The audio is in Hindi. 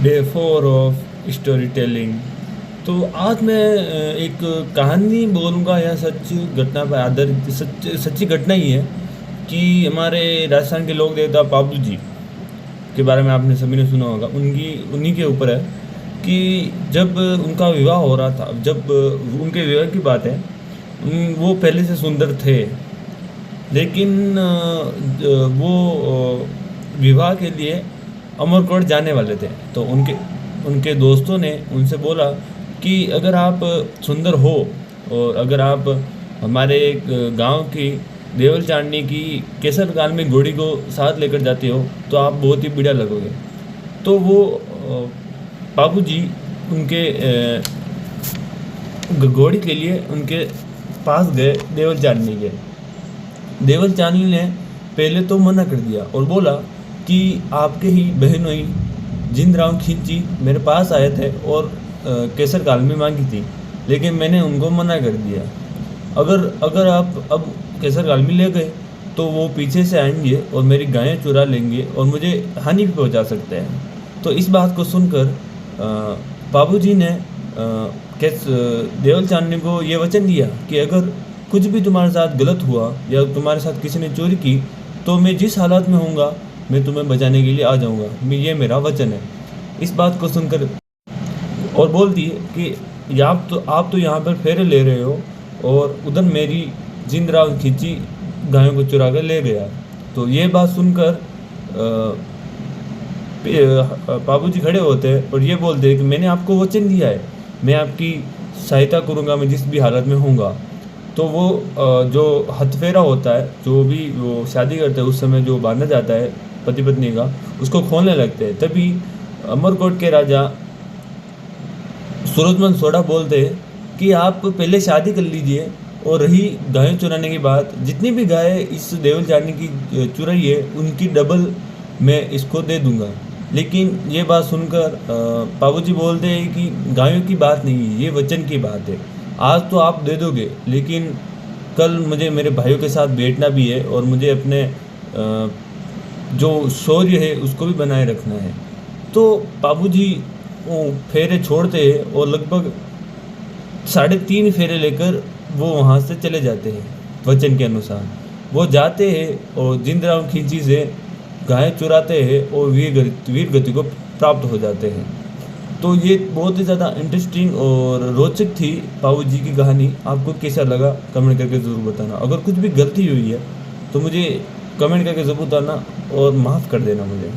Day 4 of story telling. तो आज मैं एक कहानी बोलूँगा या सच घटना पर आधारित सच्ची घटना ही है कि हमारे राजस्थान के लोक देवता पाबू जी के बारे में आपने सभी ने सुना होगा। उनकी उन्हीं के ऊपर है कि जब उनका विवाह हो रहा था, जब उनके विवाह की बात है, वो पहले से सुंदर थे, लेकिन वो विवाह के लिए अमरकोट जाने वाले थे। तो उनके उनके दोस्तों ने उनसे बोला कि अगर आप सुंदर हो और अगर आप हमारे गांव की देवल चांदनी की केसर काल में घोड़ी को साथ लेकर जाते हो तो आप बहुत ही बढ़िया लगोगे। तो वो बाबू जी उनके घोड़ी के लिए उनके पास गए, देवल चांदनी के। देवल चांदनी ने पहले तो मना कर दिया और बोला कि आपके ही बहनोई जिंदराव खिंची मेरे पास आए थे और केसर काल में मांगी थी, लेकिन मैंने उनको मना कर दिया। अगर अगर आप अब केसर काल में ले गए तो वो पीछे से आएंगे और मेरी गायें चुरा लेंगे और मुझे हानि भी पहुंचा सकते हैं। तो इस बात को सुनकर बाबू जी ने देवल चांदनी को ये वचन दिया कि अगर कुछ भी तुम्हारे साथ गलत हुआ या तुम्हारे साथ किसी ने चोरी की तो मैं जिस हालत में होऊंगा मैं तुम्हें बचाने के लिए आ जाऊंगा, मैं ये मेरा वचन है। इस बात को सुनकर और बोल दिए कि आप तो यहाँ पर फेरे ले रहे हो और उधर मेरी जिंदराव खींची गायों को चुरा कर ले गया। तो ये बात सुनकर बाबू जी खड़े होते हैं और ये बोलते हैं कि मैंने आपको वचन दिया है, मैं आपकी सहायता करूँगा, मैं जिस भी हालत में होऊंगा। तो वो जो हथफेरा होता है, जो भी वो शादी करते हैं उस समय जो बांधा जाता है पति पत्नी का, उसको खोलने लगते हैं। तभी अमरकोट के राजा सूरजमल सोढ़ा बोलते हैं कि आप पहले शादी कर लीजिए और रही गायें चुराने की बात, जितनी भी गाय इस देवल चांदनी की चुराई है उनकी डबल मैं इसको दे दूंगा। लेकिन ये बात सुनकर बाबूजी बोलते हैं कि गायों की बात नहीं है, ये वचन की बात है। आज तो आप दे दोगे, लेकिन कल मुझे मेरे भाइयों के साथ बैठना भी है और मुझे अपने जो शौर्य है उसको भी बनाए रखना है। तो बाबूजी वो फेरे छोड़ते हैं और लगभग 3.5 फेरे लेकर वो वहाँ से चले जाते हैं। वचन के अनुसार वो जाते हैं और जिंदराव खींची से गाय चुराते हैं और वीर गति को प्राप्त हो जाते हैं। तो ये बहुत ही ज़्यादा इंटरेस्टिंग और रोचक थी बाबू जी की कहानी। आपको कैसा लगा कमेंट करके ज़रूर बताना। अगर कुछ भी गलती हुई है तो मुझे कमेंट करके ज़रूर बताना और माफ़ कर देना मुझे।